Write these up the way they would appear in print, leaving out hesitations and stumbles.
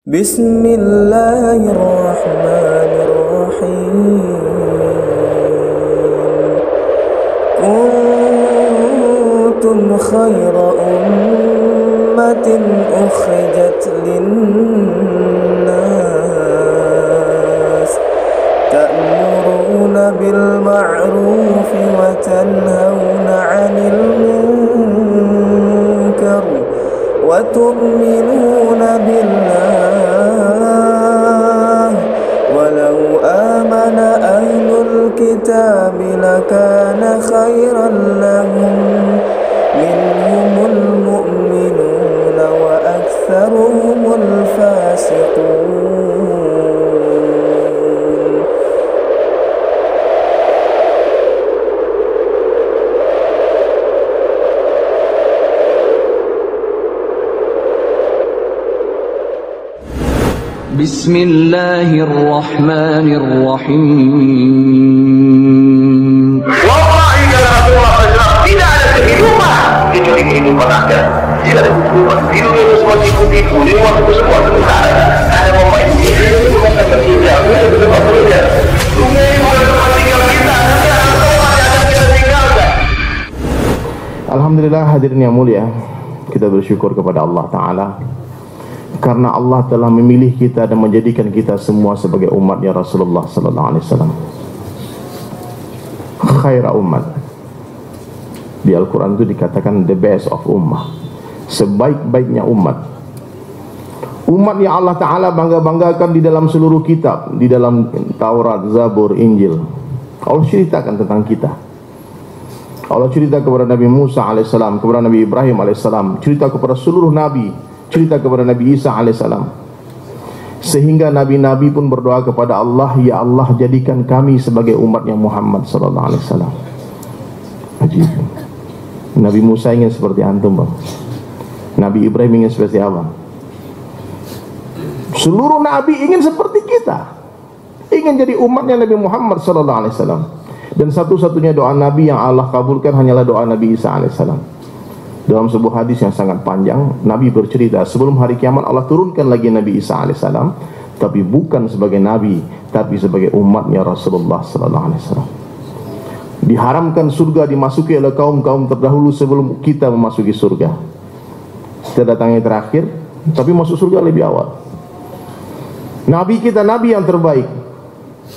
بسم الله الرحمن الرحيم كنتم خير أمة أخرجت للناس تأمرون بالمعروف وتنهون عن المنكر وتؤمنون بالله ولو آمن أهل الكتاب لكان خيرا لهم منهم المؤمنون وأكثرهم الفاسقون. Bismillahirrahmanirrahim. Wallahi dalam Rasulullah tidak ada kehidupan kecuali kehidupan akhirat. Tidak ada kehidupan. Hidup itu semua ikuti dunia itu semua sementara. Ada momen ini bukan tempat tinggal, itu tempat kerja. Dunia ini bukan tempat tinggal kita. Nanti ada tempat yang akan kita tinggalkan. Alhamdulillah hadirin yang mulia, kita bersyukur kepada Allah Ta'ala karena Allah telah memilih kita dan menjadikan kita semua sebagai umatnya Rasulullah Sallallahu Alaihi Wasallam. Khaira umat. Di Al-Quran itu dikatakan the best of ummah, sebaik-baiknya umat. Umat yang Allah Ta'ala bangga-banggakan di dalam seluruh kitab, di dalam Taurat, Zabur, Injil. Allah ceritakan tentang kita. Allah cerita kepada Nabi Musa alaihissalam, kepada Nabi Ibrahim alaihissalam, cerita kepada seluruh Nabi, cerita kepada Nabi Isa alaihissalam. Sehingga Nabi-Nabi pun berdoa kepada Allah, ya Allah jadikan kami sebagai umatnya Muhammad sallallahu alaihi wasallam. Ajib. Nabi Musa ingin seperti antum, bang. Nabi Ibrahim ingin seperti apa? Seluruh Nabi ingin seperti kita, ingin jadi umatnya Nabi Muhammad sallallahu alaihi wasallam. Dan satu-satunya doa Nabi yang Allah kabulkan hanyalah doa Nabi Isa alaihissalam. Dalam sebuah hadis yang sangat panjang, Nabi bercerita sebelum hari kiamat Allah turunkan lagi Nabi Isa alaihissalam, tapi bukan sebagai Nabi, tapi sebagai umatnya Rasulullah sallallahu alaihi wasallam. Diharamkan surga dimasuki oleh kaum-kaum terdahulu sebelum kita memasuki surga. Kita datangnya terakhir, tapi masuk surga lebih awal. Nabi kita Nabi yang terbaik,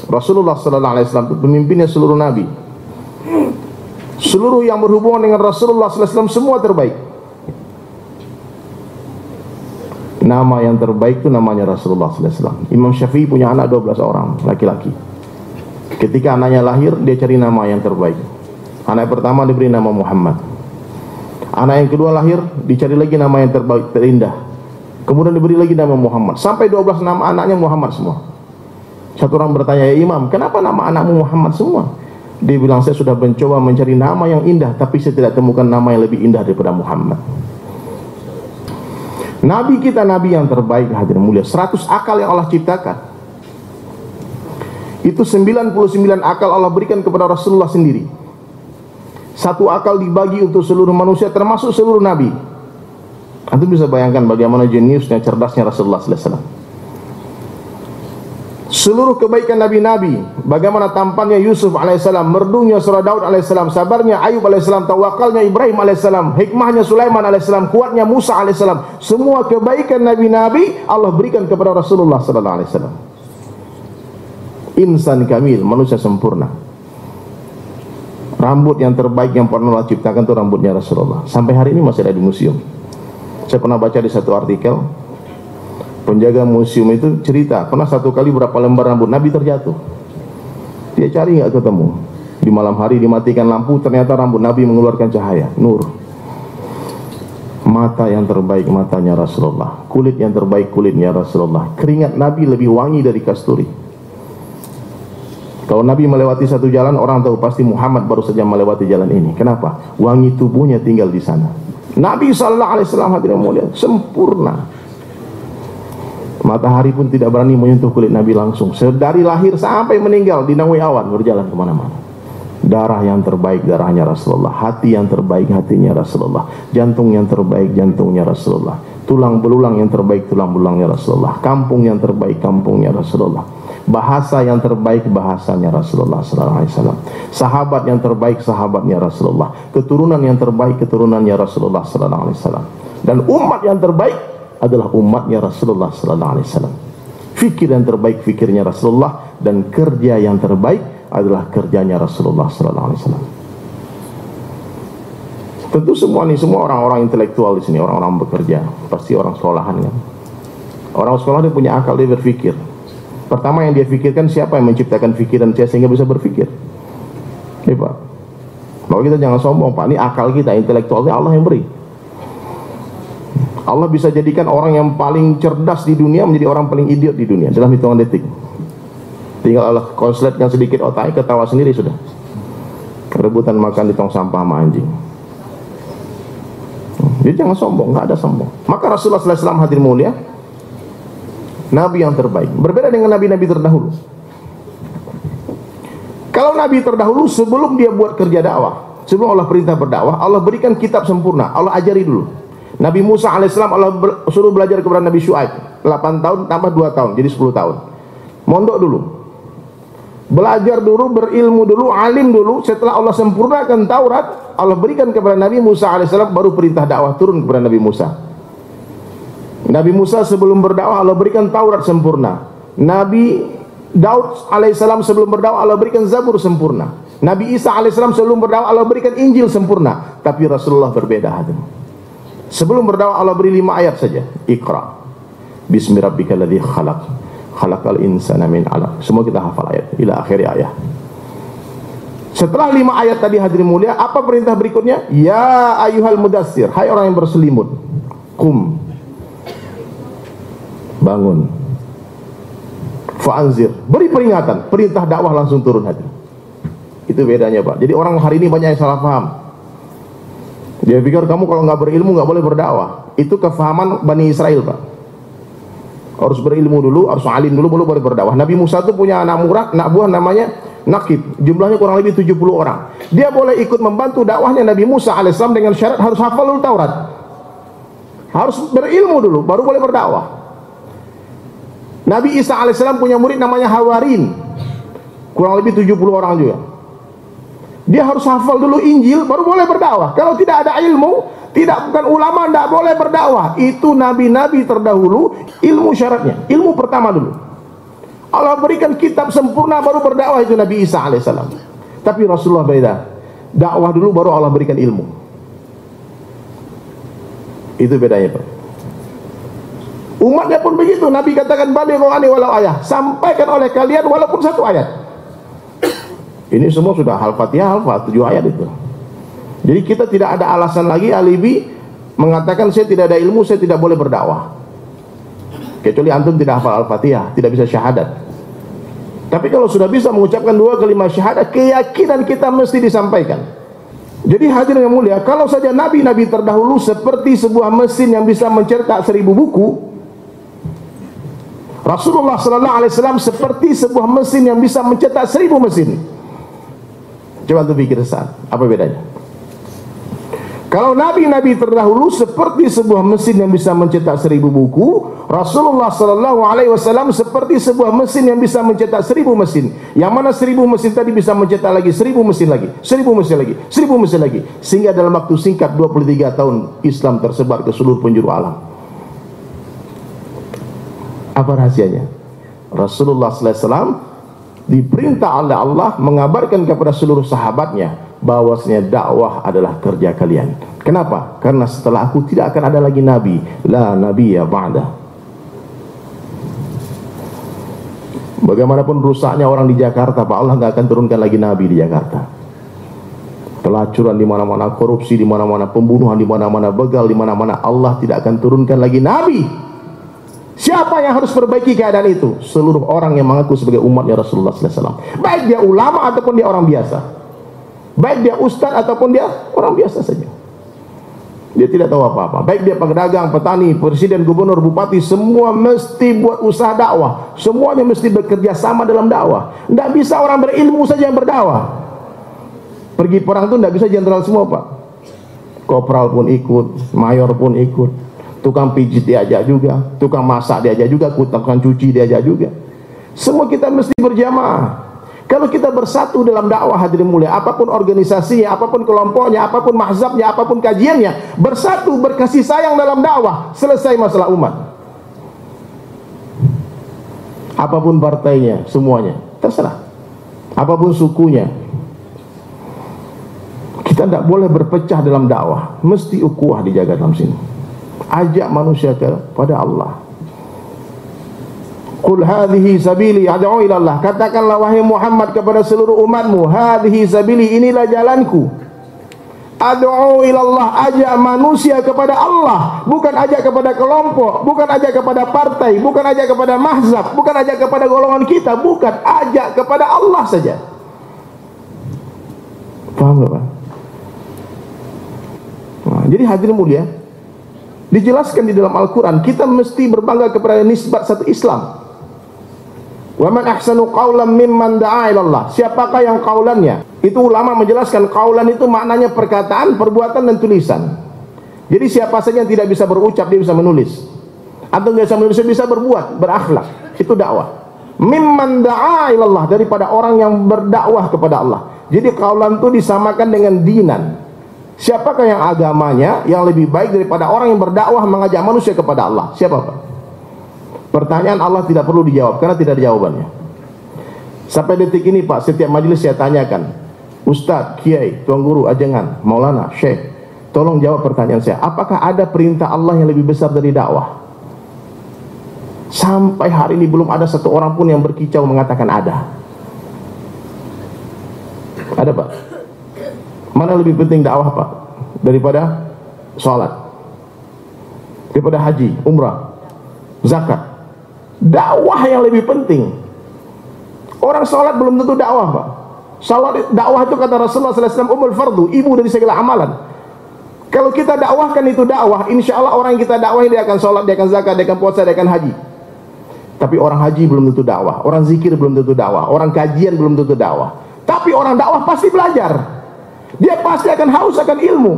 Rasulullah sallallahu alaihi wasallam, pemimpinnya seluruh Nabi. Seluruh yang berhubungan dengan Rasulullah sallallahu alaihi wasallam semua terbaik. Nama yang terbaik itu namanya Rasulullah sallallahu alaihi wasallam. Imam Syafi'i punya anak 12 orang laki-laki. Ketika anaknya lahir, dia cari nama yang terbaik. Anak pertama diberi nama Muhammad. Anak yang kedua lahir, dicari lagi nama yang terbaik, terindah. Kemudian diberi lagi nama Muhammad. Sampai 12 nama anaknya Muhammad semua. Satu orang bertanya, ya Imam, kenapa nama anakmu Muhammad semua? Dia bilang, saya sudah mencoba mencari nama yang indah, tapi saya tidak temukan nama yang lebih indah daripada Muhammad. Nabi kita Nabi yang terbaik, hadirin mulia. 100 akal yang Allah ciptakan, itu 99 akal Allah berikan kepada Rasulullah sendiri. Satu akal dibagi untuk seluruh manusia, termasuk seluruh Nabi. Antum bisa bayangkan bagaimana jeniusnya, cerdasnya Rasulullah sallallahu alaihi wasallam. Seluruh kebaikan Nabi-Nabi, bagaimana tampannya Yusuf alaihissalam, merdunya surah Daud alaihissalam, sabarnya Ayub alaihissalam, tawakalnya Ibrahim alaihissalam, hikmahnya Sulaiman alaihissalam, kuatnya Musa alaihissalam. Semua kebaikan Nabi-Nabi Allah berikan kepada Rasulullah sallallahu alaihi wasallam. Insan kamil, manusia sempurna. Rambut yang terbaik yang pernah Allah ciptakan itu rambutnya Rasulullah. Sampai hari ini masih ada di museum. Saya pernah baca di satu artikel, penjaga museum itu cerita, pernah satu kali berapa lembar rambut Nabi terjatuh. Dia cari nggak ketemu. Di malam hari dimatikan lampu, ternyata rambut Nabi mengeluarkan cahaya, nur. Mata yang terbaik matanya Rasulullah, kulit yang terbaik kulitnya Rasulullah. Keringat Nabi lebih wangi dari kasturi. Kalau Nabi melewati satu jalan, orang tahu pasti Muhammad baru saja melewati jalan ini. Kenapa? Wangi tubuhnya tinggal di sana. Nabi sallallahu alaihi wasallam hadirin mulia, sempurna. Matahari pun tidak berani menyentuh kulit Nabi langsung. Dari lahir sampai meninggal dinaungi awan, berjalan kemana-mana. Darah yang terbaik darahnya Rasulullah, hati yang terbaik hatinya Rasulullah, jantung yang terbaik jantungnya Rasulullah, Tulang belulang yang terbaik, tulang belulangnya Rasulullah. Kampung yang terbaik, kampungnya Rasulullah. Bahasa yang terbaik, bahasanya Rasulullah sallallahu alaihi wasallam. Sahabat yang terbaik, sahabatnya Rasulullah. Keturunan yang terbaik, keturunannya Rasulullah sallallahu alaihi wasallam. Dan umat yang terbaik adalah umatnya Rasulullah sallallahu alaihi wasallam. Fikir yang terbaik, fikirnya Rasulullah. Dan kerja yang terbaik adalah kerjanya Rasulullah sallallahu alaihi wasallam. Tentu semua orang-orang intelektual di sini, orang-orang bekerja, pasti orang sekolahan kan. Orang sekolah dia punya akal, dia berpikir. Pertama yang dia pikirkan, siapa yang menciptakan pikiran saya sehingga bisa berpikir. Ini Pak, bahwa kita jangan sombong Pak, ini akal kita, intelektualnya Allah yang beri. Allah bisa jadikan orang yang paling cerdas di dunia menjadi orang paling idiot di dunia dalam hitungan detik. Tinggal Allah konsletkan sedikit otaknya, ketawa sendiri sudah. Rebutan makan di tong sampah sama anjing. Jadi jangan sombong, nggak ada sombong. Maka Rasulullah SAW hadir mulia, Nabi yang terbaik. Berbeda dengan Nabi-Nabi terdahulu. Kalau Nabi terdahulu sebelum dia buat kerja dakwah, sebelum Allah perintah berdakwah, Allah berikan kitab sempurna, Allah ajari dulu. Nabi Musa alaihissalam Allah suruh belajar kepada Nabi Syuaib 8 tahun tambah 2 tahun, jadi 10 tahun. Mondok dulu, belajar dulu, berilmu dulu, alim dulu. Setelah Allah sempurnakan Taurat, Allah berikan kepada Nabi Musa alaihissalam, baru perintah dakwah turun kepada Nabi Musa. Nabi Musa sebelum berdakwah Allah berikan Taurat sempurna. Nabi Daud alaihissalam sebelum berdakwah Allah berikan Zabur sempurna. Nabi Isa alaihissalam sebelum berdakwah Allah berikan Injil sempurna. Tapi Rasulullah berbeda hadir. Sebelum berdakwah Allah beri 5 ayat saja. Iqra bismi rabbikal ladzi khalaq, khalaqal insana min 'alaq. Semua kita hafal ayat ila akhir ayat. Setelah 5 ayat tadi hadirin mulia, apa perintah berikutnya? Ya ayyuhal mudassir, hai orang yang berselimut, qum, bangun, fa'anzir, beri peringatan. Perintah dakwah langsung turun hati. Itu bedanya Pak. Jadi orang hari ini banyak yang salah paham. Dia pikir kamu kalau nggak berilmu nggak boleh berdakwah. Itu kefahaman Bani Israel Pak. Harus berilmu dulu, harus alim dulu, baru boleh berdakwah. Nabi Musa itu punya anak buah namanya Nakib. Jumlahnya kurang lebih 70 orang. Dia boleh ikut membantu dakwahnya Nabi Musa alaihissalam dengan syarat harus hafal dulu Taurat. Harus berilmu dulu, baru boleh berdakwah. Nabi Isa alaihissalam punya murid namanya Hawarin, kurang lebih 70 orang juga. Dia harus hafal dulu Injil, baru boleh berdakwah. Kalau tidak ada ilmu, bukan ulama, tidak boleh berdakwah. Itu nabi-nabi terdahulu, ilmu syaratnya, ilmu pertama dulu. Allah berikan kitab sempurna, baru berdakwah, itu Nabi Isa alaihissalam. Tapi Rasulullah beda, dakwah dulu, baru Allah berikan ilmu. Itu bedanya Pak. Umatnya pun begitu. Nabi katakan balighu anni walau ayah, sampaikan oleh kalian walaupun 1 ayat. Ini semua sudah Al-Fatihah, 7 ayat itu. Jadi kita tidak ada alasan lagi alibi mengatakan saya tidak ada ilmu, saya tidak boleh berdakwah. Kecuali antum tidak hafal Al-Fatihah, tidak bisa syahadat. Tapi kalau sudah bisa mengucapkan 2 kalimat syahadat, keyakinan kita mesti disampaikan. Jadi hadirin yang mulia, kalau saja nabi-nabi terdahulu seperti sebuah mesin yang bisa mencetak 1000 buku, Rasulullah sallallahu alaihi wasallam seperti sebuah mesin yang bisa mencetak 1000 mesin. Coba tuh pikir saat, apa bedanya? Kalau nabi-nabi terdahulu seperti sebuah mesin yang bisa mencetak 1000 buku, Rasulullah sallallahu alaihi wasallam seperti sebuah mesin yang bisa mencetak 1000 mesin. Yang mana 1000 mesin tadi bisa mencetak lagi 1000 mesin lagi, 1000 mesin lagi, 1000 mesin lagi, sehingga dalam waktu singkat 23 tahun Islam tersebar ke seluruh penjuru alam. Apa rahasianya? Rasulullah sallallahu alaihi wasallam diperintah oleh Allah mengabarkan kepada seluruh sahabatnya bahwasanya dakwah adalah kerja kalian. Kenapa? Karena setelah aku tidak akan ada lagi nabi, la nabiyya ba'da. Bagaimanapun rusaknya orang di Jakarta, Pak, Allah nggak akan turunkan lagi nabi di Jakarta. Pelacuran di mana-mana, korupsi di mana-mana, pembunuhan di mana-mana, begal di mana-mana, Allah tidak akan turunkan lagi nabi. Siapa yang harus perbaiki keadaan itu? Seluruh orang yang mengaku sebagai umatnya Rasulullah SAW. Baik dia ulama ataupun dia orang biasa. Baik dia ustaz ataupun dia orang biasa saja. Dia tidak tahu apa-apa. Baik dia pedagang, petani, presiden, gubernur, bupati, semua mesti buat usaha dakwah. Semuanya mesti bekerja sama dalam dakwah. Tidak bisa orang berilmu saja yang berdakwah. Pergi perang itu tidak bisa jenderal semua Pak. Kopral pun ikut, mayor pun ikut, tukang pijit diajak juga, tukang masak diajak juga, tukang cuci diajak juga. Semua kita mesti berjamaah. Kalau kita bersatu dalam dakwah, hadirin mulia, apapun organisasinya, apapun kelompoknya, apapun mazhabnya, apapun kajiannya, bersatu berkasih sayang dalam dakwah, selesai masalah umat. Apapun partainya, semuanya terserah. Apapun sukunya, kita tidak boleh berpecah dalam dakwah, mesti ukhuwah dijaga dalam sini. Ajak manusia kepada Allah. Qul hadhihi sabili ad'u ila Allah. Katakanlah wahai Muhammad kepada seluruh umatmu, hadhihi sabili, inilah jalanku. Ad'u ila Allah, ajak manusia kepada Allah, bukan ajak kepada kelompok, bukan ajak kepada partai, bukan ajak kepada mazhab, bukan ajak kepada golongan kita, bukan, ajak kepada Allah saja. Paham enggak, Pak? Nah, jadi hadirin mulia, dijelaskan di dalam Al-Quran, kita mesti berbangga kepada nisbat satu Islam. Wa man ahsanu qawlan mimman da'a ila Allah. Siapakah yang qaulannya? Itu ulama menjelaskan, qaulan itu maknanya perkataan, perbuatan dan tulisan. Jadi siapa saja yang tidak bisa berucap, dia bisa menulis. Atau nggak bisa menulis, bisa berbuat, berakhlak. Itu dakwah. Mimman da'a ila Allah, daripada orang yang berdakwah kepada Allah. Jadi qaulan itu disamakan dengan dinan. Siapakah yang agamanya yang lebih baik daripada orang yang berdakwah mengajak manusia kepada Allah? Siapa, Pak? Pertanyaan Allah tidak perlu dijawab karena tidak ada jawabannya. Sampai detik ini, Pak, setiap majelis saya tanyakan, Ustadz, Kiai, Tuan Guru, Ajengan, Maulana, Syekh, tolong jawab pertanyaan saya. Apakah ada perintah Allah yang lebih besar dari dakwah? Sampai hari ini belum ada satu orang pun yang berkicau mengatakan ada. Ada, Pak? Mana lebih penting dakwah, Pak, daripada sholat, daripada haji, umrah, zakat? Dakwah yang lebih penting. Orang sholat belum tentu dakwah, Pak. Sholat, dakwah itu kata Rasulullah SAW, umul fardu, ibu dari segala amalan. Kalau kita dakwahkan itu dakwah, insya Allah orang yang kita dakwahi dia akan sholat, dia akan zakat, dia akan puasa, dia akan haji. Tapi orang haji belum tentu dakwah, orang zikir belum tentu dakwah, orang kajian belum tentu dakwah. Tapi orang dakwah pasti belajar. Dia pasti akan haus akan ilmu.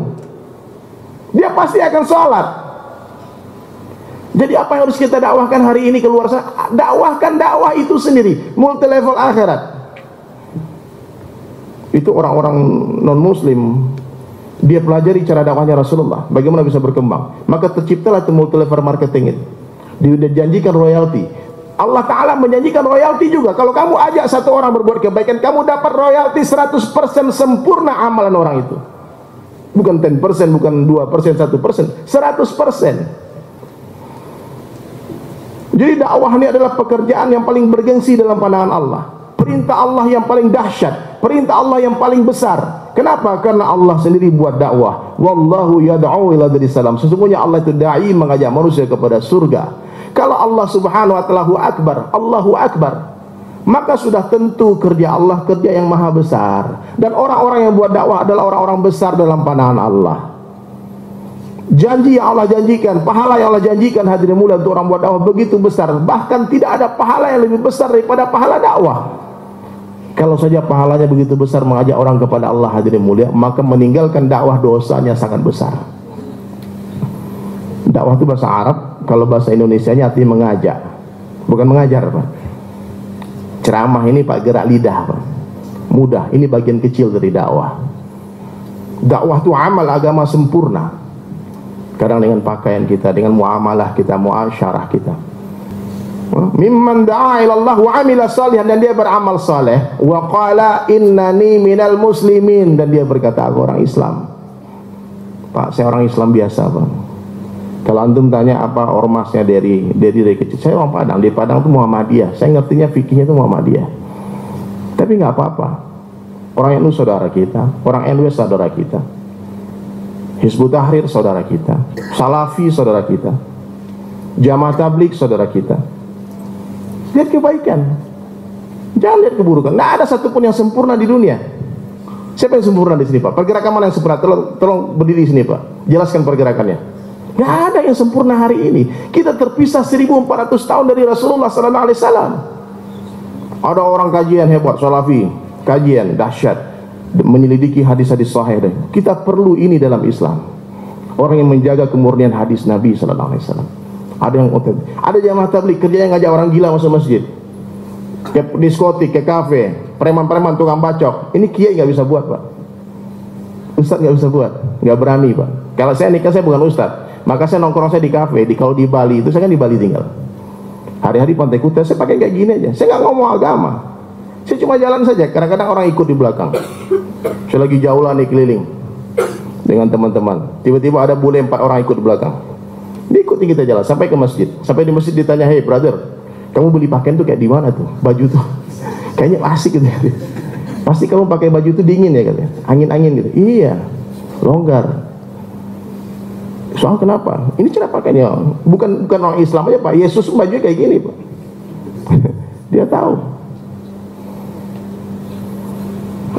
Dia pasti akan sholat. Jadi apa yang harus kita dakwahkan hari ini keluar sana? Dakwahkan dakwah itu sendiri, multi level akhirat. Itu orang-orang non muslim, dia pelajari cara dakwahnya Rasulullah, bagaimana bisa berkembang. Maka terciptalah itu multi level marketing itu. Dijanjikan royalti. Allah Ta'ala menjanjikan royalti juga. Kalau kamu ajak satu orang berbuat kebaikan, kamu dapat royalti 100% sempurna amalan orang itu. Bukan 10%, bukan 2%, 1%, 100%. Jadi dakwah ini adalah pekerjaan yang paling bergengsi dalam pandangan Allah. Perintah Allah yang paling dahsyat, perintah Allah yang paling besar. Kenapa? Karena Allah sendiri buat dakwah. Wallahu yad'u ila daris salam. Sesungguhnya Allah itu dai, mengajak manusia kepada surga. Kalau Allah Subhanahu wa ta'ala Allahu Akbar, maka sudah tentu kerja Allah kerja yang maha besar. Dan orang-orang yang buat dakwah adalah orang-orang besar dalam pandangan Allah. Janji yang Allah janjikan, pahala yang Allah janjikan, hadirin mulia, untuk orang buat dakwah begitu besar. Bahkan tidak ada pahala yang lebih besar daripada pahala dakwah. Kalau saja pahalanya begitu besar mengajak orang kepada Allah, hadirin mulia, maka meninggalkan dakwah dosanya sangat besar. Dakwah itu bahasa Arab, kalau bahasa Indonesianya artinya mengajak, bukan mengajar, Pak. Ceramah ini, Pak, gerak lidah, Pak. Mudah, ini bagian kecil dari dakwah. Dakwah itu amal agama sempurna. Kadang dengan pakaian kita, dengan muamalah kita, muasyarah kita. Mimman da'a ila Allah wa amila salihan, dan dia beramal saleh. Wa qala innani minal muslimin, dan dia berkata aku orang Islam. Pak, saya orang Islam biasa, Pak. Kalau antum tanya apa ormasnya dari kecil, saya orang Padang. Di Padang itu Muhammadiyah. Saya ngertinya fikihnya itu Muhammadiyah. Tapi nggak apa-apa. Orang NU saudara kita, orang NW saudara kita. Hizbut Tahrir saudara kita, Salafi saudara kita, Jamaah Tabligh saudara kita. Lihat kebaikan, jangan lihat keburukan. Nggak ada satupun yang sempurna di dunia. Siapa yang sempurna di sini, Pak? Pergerakan mana yang sempurna? Tolong berdiri sini, Pak. Jelaskan pergerakannya. Nggak ada yang sempurna hari ini. Kita terpisah 1400 tahun dari Rasulullah SAW. Ada orang kajian hebat, Salafi, kajian dahsyat, menyelidiki hadis-hadis sahih. Kita perlu ini dalam Islam. orang yang menjaga kemurnian hadis Nabi sallallahu alaihi wasallam. Ada yang otentik. Ada jamaah tabligh kerja yang ngajak orang gila masuk masjid, ke diskotik, ke kafe, preman-preman tukang bacok. Ini kiai nggak bisa buat, Pak. Ustadz nggak bisa buat, nggak berani, Pak. Kalau saya nikah, saya bukan ustadz, maka saya nongkrong saya di kafe. Kalau di Bali itu, saya kan di Bali tinggal. Hari-hari Pantai Kuta saya pakai kayak gini aja. Saya nggak ngomong agama, saya cuma jalan saja. Kadang-kadang orang ikut di belakang. Saya lagi jauh lah nih keliling dengan teman-teman. Tiba-tiba ada bule 4 orang ikut di belakang. Diikuti kita jalan sampai ke masjid. Sampai di masjid ditanya, "Hey brother, kamu beli pakaian tuh kayak di mana tuh? Baju tuh kayaknya asik gitu." Pasti kamu pakai baju itu dingin ya katanya, angin-angin gitu. Iya, longgar. Soal kenapa? Ini cara pakainya bukan orang Islam aja, Pak. Yesus bajunya kayak gini, Pak. Dia tahu.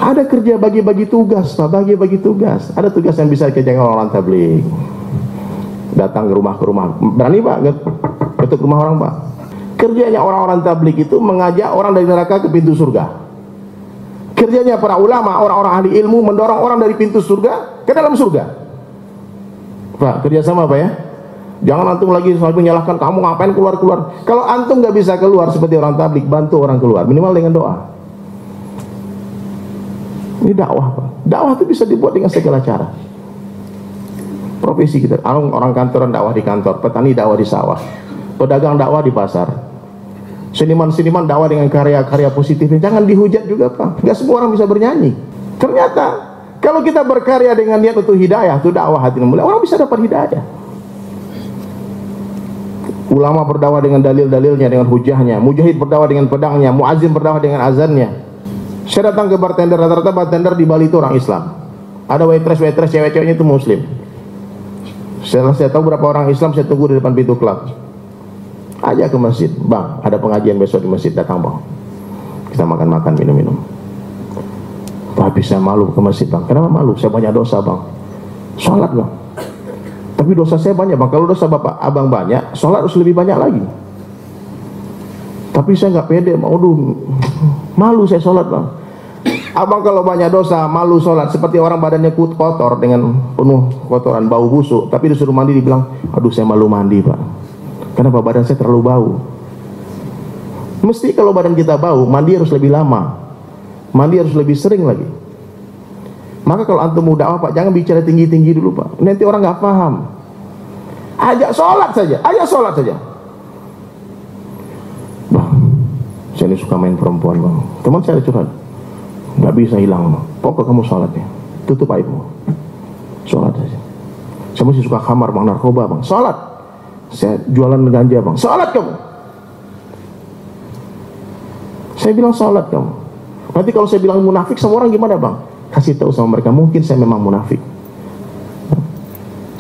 Ada kerja bagi-bagi tugas, Pak. Bagi-bagi tugas. Ada tugas yang bisa dikerjakan orang tabligh. Datang ke rumah, berani, Pak, ketuk rumah orang, Pak. Kerjanya orang-orang tabligh itu mengajak orang dari neraka ke pintu surga. Kerjanya para ulama, orang-orang ahli ilmu mendorong orang dari pintu surga ke dalam surga. Pak, kerjasama, Pak ya. Jangan antum lagi selalu menyalahkan, kamu ngapain keluar-keluar. Kalau antum nggak bisa keluar seperti orang tabligh, bantu orang keluar minimal dengan doa. Ini dakwah, Pak. Dakwah itu bisa dibuat dengan segala cara. Profesi kita, orang kantoran dakwah di kantor, petani dakwah di sawah, pedagang dakwah di pasar, seniman-seniman dakwah dengan karya-karya positifnya. Jangan dihujat juga, Pak. Nggak semua orang bisa bernyanyi. Ternyata kalau kita berkarya dengan niat untuk hidayah, itu dakwah hati mulia, orang bisa dapat hidayah. Ulama berdakwah dengan dalil-dalilnya, dengan hujahnya. Mujahid berdakwah dengan pedangnya. Muazzin berdakwah dengan azannya. Saya datang ke bartender, rata-rata bartender di Bali itu orang Islam. Ada waitress cewek-ceweknya itu Muslim. Setelah saya tahu berapa orang Islam, saya tunggu di depan pintu klub. Ajak ke masjid, "Bang, ada pengajian besok di masjid, datang, Bang. Kita makan-makan, minum-minum." Tapi saya malu ke masjid, Bang. Kenapa malu? Saya banyak dosa, Bang. Sholat, Bang. Tapi dosa saya banyak, Bang. Kalau dosa bapak abang banyak, sholat harus lebih banyak lagi. Tapi saya nggak pede, Bang. Aduh, malu saya sholat, Bang. Abang kalau banyak dosa, malu sholat, seperti orang badannya kotor dengan penuh kotoran, bau busuk, tapi disuruh mandi dibilang, "Aduh, saya malu mandi, Pak. Kenapa? Badan saya terlalu bau." Mesti kalau badan kita bau, mandi harus lebih lama, mandi harus lebih sering lagi. Maka kalau antum mau dakwah, Pak, jangan bicara tinggi-tinggi dulu, Pak. Nanti orang nggak paham. Ajak sholat saja, ajak sholat saja. Bang, saya ini suka main perempuan, Bang. Teman saya curhat, nggak bisa hilang, Bang. Pokok kamu sholatnya, tutup aibmu, sholat saja. Saya masih suka khamar, Bang, narkoba, Bang. Sholat. Saya jualan ganja, Bang. Sholat kamu. Saya bilang sholat kamu. Nanti kalau saya bilang munafik sama orang gimana, Bang? Kasih tahu sama mereka, mungkin saya memang munafik.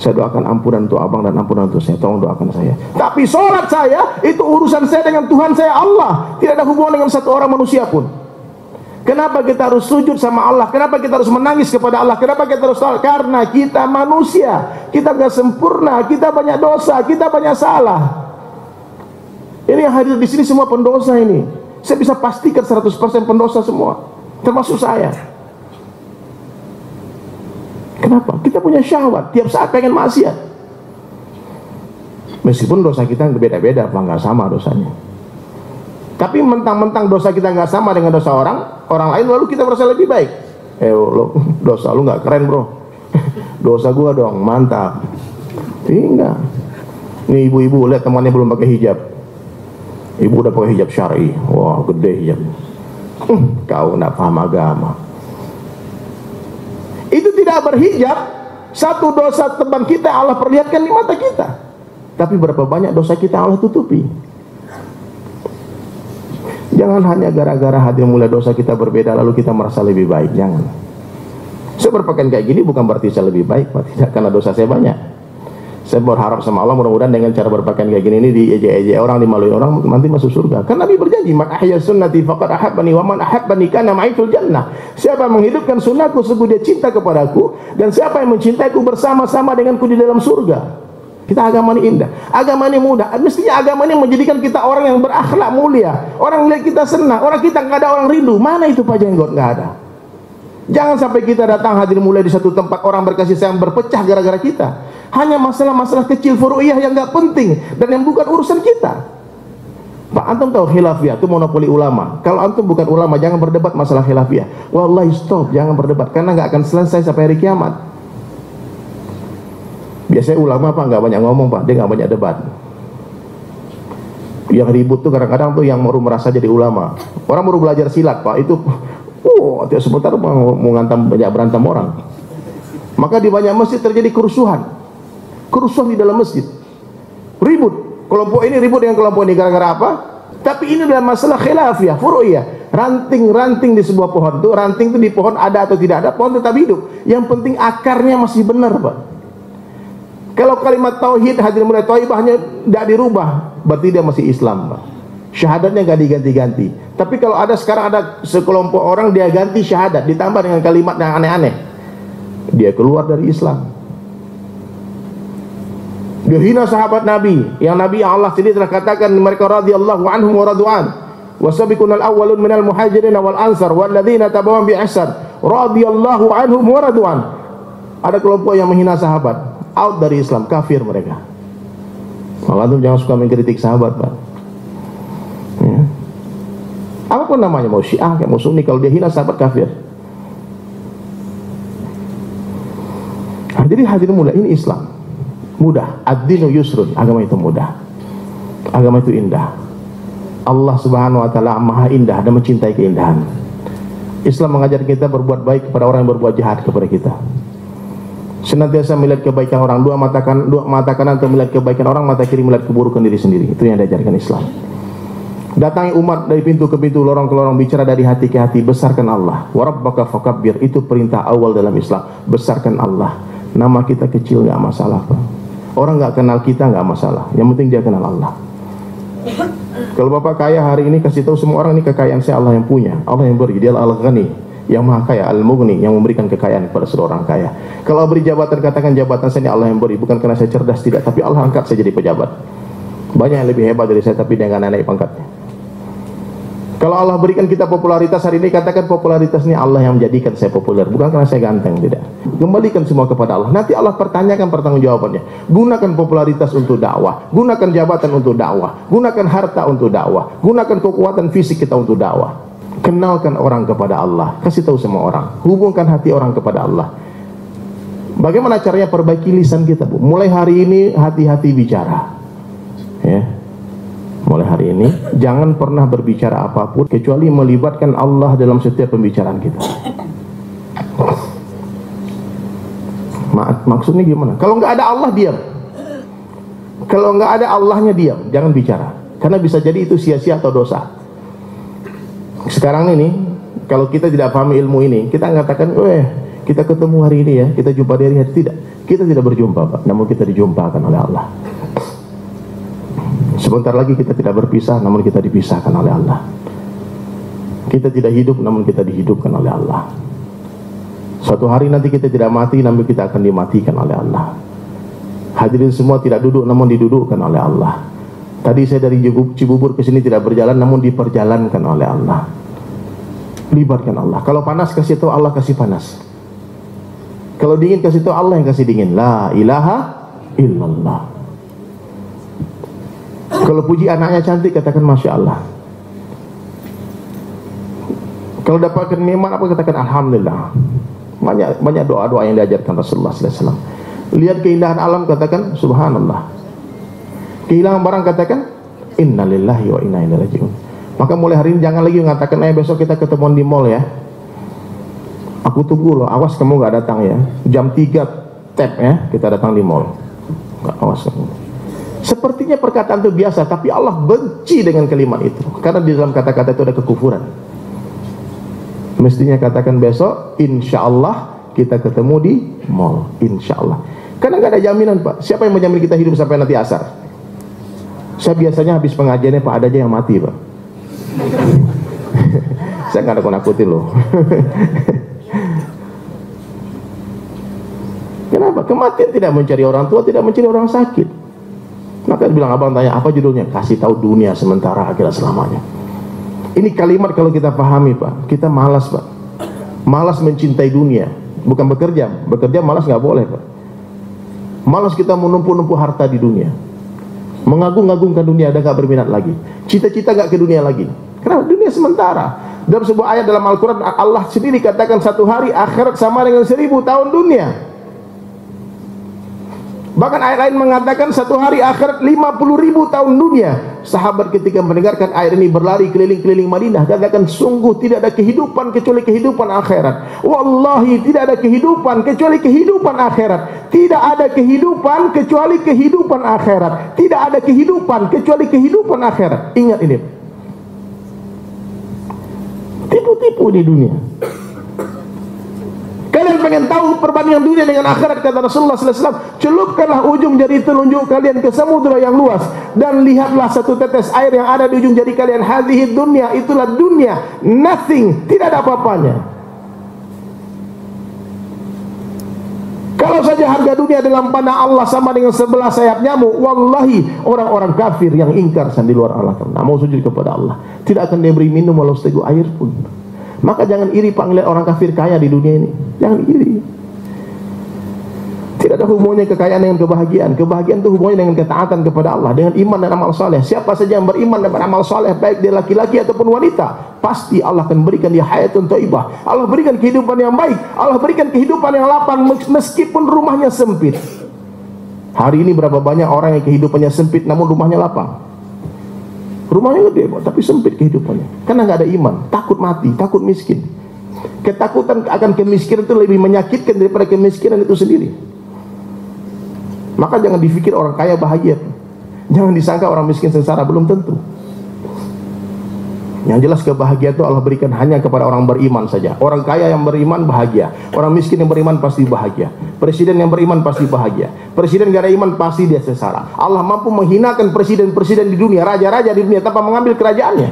Saya doakan ampunan untuk abang dan ampunan untuk saya. Tolong doakan saya. Tapi sholat saya itu urusan saya dengan Tuhan saya Allah. Tidak ada hubungan dengan satu orang manusia pun. Kenapa kita harus sujud sama Allah? Kenapa kita harus menangis kepada Allah? Kenapa kita harus sholat? Karena kita manusia. Kita gak sempurna. Kita banyak dosa. Kita banyak salah. Ini yang hadir di sini semua pendosa ini. Saya bisa pastikan 100% pendosa semua, termasuk saya. Kenapa? Kita punya syahwat, tiap saat pengen maksiat. Meskipun dosa kita beda-beda, nggak sama dosanya. Tapi mentang-mentang dosa kita nggak sama dengan dosa orang lain, lalu kita merasa lebih baik. Dosa lu nggak keren, bro. Dosa gua dong, mantap. Enggak. Nih ibu-ibu lihat temannya belum pakai hijab. Ibu udah pakai hijab syar'i. Wah, gede hijab. Kau nggak paham agama. Itu tidak berhijab, satu dosa teman kita Allah perlihatkan di mata kita. Tapi berapa banyak dosa kita Allah tutupi. Jangan hanya gara-gara hadir mulai dosa kita berbeda lalu kita merasa lebih baik. Jangan. Saya berpakaian kayak gini bukan berarti saya lebih baik, Pak. Tidak, karena dosa saya banyak. Saya berharap sama Allah mudah-mudahan dengan cara berpakaian kayak gini ini diejek-ejek orang, dimaluin orang, nanti masuk surga. Kan Nabi berjanji, "Man ahya sunnati faqad ahabbani wa man ahabbani kana ma'i fil jannah." Siapa yang menghidupkan sunnahku sungguh dia cinta kepadaku, dan siapa yang mencintaiku bersama-sama denganku di dalam surga. Kita agama ini indah, agama ini mudah. Mestinya agama ini menjadikan kita orang yang berakhlak mulia. Orang lihat kita senang, orang kita nggak ada orang rindu. Mana itu Pak Jenggot? Nggak ada. Jangan sampai kita datang hadir mulai di satu tempat orang berkasih sayang berpecah gara-gara kita. Hanya masalah-masalah kecil furu'iyah yang nggak penting dan yang bukan urusan kita. Pak, antum tahu khilafiyah itu monopoli ulama. Kalau antum bukan ulama, jangan berdebat masalah khilafiyah. Wallahi stop, jangan berdebat karena nggak akan selesai sampai hari kiamat. Biasanya ulama Pak nggak banyak ngomong Pak, dia nggak banyak debat. Yang ribut tuh kadang-kadang tuh yang baru merasa jadi ulama. Orang baru belajar silat Pak, itu tiap sebentar mau ngantam banyak berantem orang. Maka di banyak masjid terjadi kerusuhan di dalam masjid, ribut. Kelompok ini ribut dengan kelompok ini gara-gara apa? Tapi ini adalah masalah khilafiyah, furu'iyah. Ranting-ranting di sebuah pohon itu, ranting itu di pohon ada atau tidak ada, pohon tetap hidup. Yang penting akarnya masih benar Pak. Kalau kalimat tauhid hadirin mulai thayyibahnya tidak dirubah, berarti dia masih Islam Pak. Syahadatnya nggak diganti-ganti. Tapi kalau sekarang ada sekelompok orang dia ganti syahadat ditambah dengan kalimat yang aneh-aneh, dia keluar dari Islam. Dia hina sahabat Nabi, yang Nabi Allah sendiri telah katakan mereka radhiyallahu anhum wa radu'an. Wasabiqunal awwalun minal muhajirin wal ansar walladzina tabawwa'u bi ihsan radhiyallahu anhum wa radu'an. Ada kelompok yang menghina sahabat, out dari Islam, kafir mereka. Maka antum jangan suka mengkritik sahabat Pak. Ya. Apapun namanya, mau Syiah kayak mau Sunni, kalau dia hina sahabat kafir. Nah, jadi hadirin mulia, ini Islam mudah. Ad-dinu yusrun, agama itu mudah, agama itu indah. Allah Subhanahu wa taala Maha indah dan mencintai keindahan. Islam mengajar kita berbuat baik kepada orang yang berbuat jahat kepada kita. Senantiasa melihat kebaikan orang, dua mata kanan untuk melihat kebaikan orang, mata kiri melihat keburukan diri sendiri. Itu yang diajarkan Islam. Datangi umat dari pintu ke pintu, lorong ke lorong, bicara dari hati ke hati, besarkan Allah. Wa rabbaka fakabbir, itu perintah awal dalam Islam. Besarkan Allah. Nama kita kecil nggak masalah Pak. Orang nggak kenal kita nggak masalah. Yang penting dia kenal Allah. Kalau Bapak kaya hari ini, kasih tahu semua orang, ini kekayaan saya Allah yang punya, Allah yang beri. Dia Al-Ghani, yang maha kaya, Al-Mughni, yang memberikan kekayaan kepada seorang kaya. Kalau beri jabatan, katakan jabatan saya ini Allah yang beri, bukan karena saya cerdas, tidak, tapi Allah angkat saya jadi pejabat. Banyak yang lebih hebat dari saya, tapi dia nggak naik pangkatnya. Kalau Allah berikan kita popularitas hari ini, katakan popularitas ini Allah yang menjadikan saya populer, bukan karena saya ganteng, tidak. Kembalikan semua kepada Allah. Nanti Allah pertanyakan pertanggungjawabannya. Gunakan popularitas untuk dakwah, gunakan jabatan untuk dakwah, gunakan harta untuk dakwah, gunakan kekuatan fisik kita untuk dakwah. Kenalkan orang kepada Allah, kasih tahu semua orang, hubungkan hati orang kepada Allah. Bagaimana caranya perbaiki lisan kita, Bu? Mulai hari ini hati-hati bicara, ya. Mulai hari ini jangan pernah berbicara apapun kecuali melibatkan Allah dalam setiap pembicaraan kita. Maksudnya gimana? Kalau nggak ada Allah, diam. Kalau nggak ada Allahnya, diam, jangan bicara. Karena bisa jadi itu sia-sia atau dosa. Sekarang ini kalau kita tidak paham ilmu ini, kita mengatakan, kita ketemu hari ini ya, kita jumpa dari hari, tidak. Kita tidak berjumpa Pak, namun kita dijumpakan oleh Allah. Sebentar lagi kita tidak berpisah, namun kita dipisahkan oleh Allah. Kita tidak hidup, namun kita dihidupkan oleh Allah. Suatu hari nanti kita tidak mati, namun kita akan dimatikan oleh Allah. Hadirin semua tidak duduk, namun didudukkan oleh Allah. Tadi saya dari Cibubur ke sini tidak berjalan, namun diperjalankan oleh Allah. Libatkan Allah. Kalau panas, kasih tahu Allah kasih panas. Kalau dingin, kasih tahu Allah yang kasih dingin. La ilaha illallah. Kalau puji anaknya cantik, katakan Masya Allah. Kalau dapatkan nikmat apa, katakan Alhamdulillah. Banyak doa-doa yang diajarkan Rasulullah SAW. Lihat keindahan alam, katakan Subhanallah. Kehilangan barang, katakan Innalillahi wa inna ilaihi raji'un. Maka mulai hari ini jangan lagi mengatakan besok kita ketemuan di mall ya. Aku tunggu loh, awas kamu gak datang ya. Jam 3 tap ya, kita datang di mall. Awas kamu. Sepertinya perkataan itu biasa, tapi Allah benci dengan kalimat itu, karena di dalam kata-kata itu ada kekufuran. Mestinya katakan besok insya Allah kita ketemu di mall, insya Allah. Karena gak ada jaminan Pak. Siapa yang menjamin kita hidup sampai nanti asar? Saya biasanya habis pengajiannya Pak, ada aja yang mati Pak. Saya gak ada nakut-nakutin loh. Kenapa? Kematian tidak mencari orang tua, tidak mencari orang sakit. Maka bilang, abang tanya apa judulnya? Kasih tahu dunia sementara, akhirat selamanya. Ini kalimat kalau kita pahami Pak, kita malas Pak. Malas mencintai dunia, bukan bekerja. Bekerja malas nggak boleh Pak. Malas kita menumpuk-numpuk harta di dunia, mengagung-agungkan dunia dan gak berminat lagi. Cita-cita gak ke dunia lagi. Karena dunia sementara. Dalam sebuah ayat dalam Al-Quran, Allah sendiri katakan satu hari akhirat sama dengan 1000 tahun dunia. Bahkan ayat lain mengatakan satu hari akhirat 50.000 tahun dunia. Sahabat ketika mendengarkan ayat ini berlari keliling-keliling Madinah, katakan sungguh tidak ada kehidupan kecuali kehidupan akhirat. Wallahi tidak ada kehidupan kecuali kehidupan akhirat. Tidak ada kehidupan kecuali kehidupan akhirat. Tidak ada kehidupan kecuali kehidupan akhirat. Ingat ini. Tipu-tipu di dunia. Kalian pengen tahu perbandingan dunia dengan akhirat, kata Rasulullah SAW, celupkanlah ujung jari telunjuk kalian ke samudera yang luas dan lihatlah satu tetes air yang ada di ujung jari kalian. Hadhihi dunya, itulah dunia, nothing, tidak ada apa-apanya. Kalau saja harga dunia dalam pandang Allah sama dengan 11 sayap nyamuk, wallahi orang-orang kafir yang ingkar di luar Allah, mau sujud kepada Allah, tidak akan diberi minum walau seteguk air pun. Maka jangan iri Pak ngeliat orang kafir kaya di dunia ini. Jangan iri. Tidak ada hubungannya kekayaan dengan kebahagiaan. Kebahagiaan itu hubungannya dengan ketaatan kepada Allah, dengan iman dan amal saleh. Siapa saja yang beriman dan beramal saleh, baik dia laki-laki ataupun wanita, pasti Allah akan berikan dia hayatun thayyibah. Allah berikan kehidupan yang baik. Allah berikan kehidupan yang lapang meskipun rumahnya sempit. Hari ini berapa banyak orang yang kehidupannya sempit namun rumahnya lapang. Rumahnya gede tapi sempit kehidupannya, karena nggak ada iman, takut mati, takut miskin. Ketakutan akan kemiskinan itu lebih menyakitkan daripada kemiskinan itu sendiri. Maka jangan dipikir orang kaya bahagia, jangan disangka orang miskin sengsara, belum tentu. Yang jelas kebahagiaan itu Allah berikan hanya kepada orang beriman saja. Orang kaya yang beriman bahagia, orang miskin yang beriman pasti bahagia. Presiden yang beriman pasti bahagia. Presiden gak ada iman pasti dia sengsara. Allah mampu menghinakan presiden-presiden di dunia, raja-raja di dunia tanpa mengambil kerajaannya.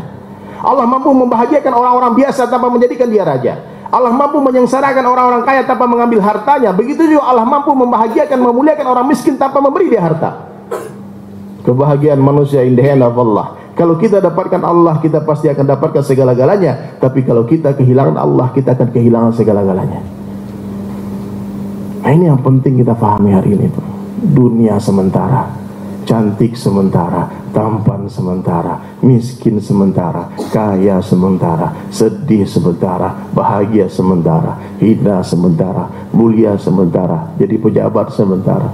Allah mampu membahagiakan orang-orang biasa tanpa menjadikan dia raja. Allah mampu menyengsarakan orang-orang kaya tanpa mengambil hartanya. Begitu juga Allah mampu membahagiakan, memuliakan orang miskin tanpa memberi dia harta. Kebahagiaan manusia indahnya Allah. Kalau kita dapatkan Allah, kita pasti akan dapatkan segala-galanya. Tapi kalau kita kehilangan Allah, kita akan kehilangan segala-galanya. Nah, ini yang penting kita pahami hari ini. Dunia sementara, cantik sementara, tampan sementara, miskin sementara, kaya sementara, sedih sementara, bahagia sementara, hina sementara, mulia sementara, jadi pejabat sementara.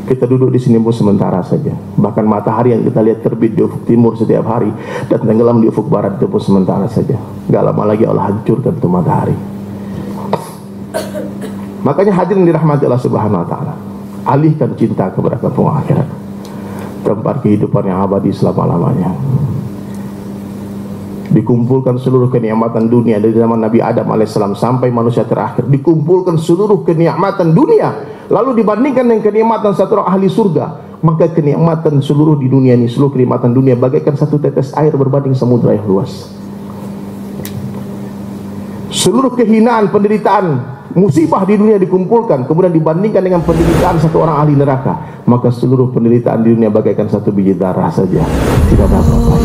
Kita duduk di sini pun sementara saja. Bahkan matahari yang kita lihat terbit di ufuk timur setiap hari dan tenggelam di ufuk barat itu pun sementara saja. Gak lama lagi Allah hancurkan itu matahari. Makanya hadirin dirahmati Allah Subhanahu wa taala, alihkan cinta kepada kampung akhirat, tempat kehidupan yang abadi selama-lamanya. Dikumpulkan seluruh kenikmatan dunia dari zaman Nabi Adam alaihissalam sampai manusia terakhir. Dikumpulkan seluruh kenikmatan dunia, lalu dibandingkan dengan kenikmatan satu orang ahli surga, maka kenikmatan seluruh di dunia ini, seluruh kenikmatan dunia bagaikan satu tetes air berbanding samudra yang luas. Seluruh kehinaan, penderitaan, musibah di dunia dikumpulkan, kemudian dibandingkan dengan penderitaan satu orang ahli neraka, maka seluruh penderitaan di dunia bagaikan satu biji darah saja, tidak ada apa-apa.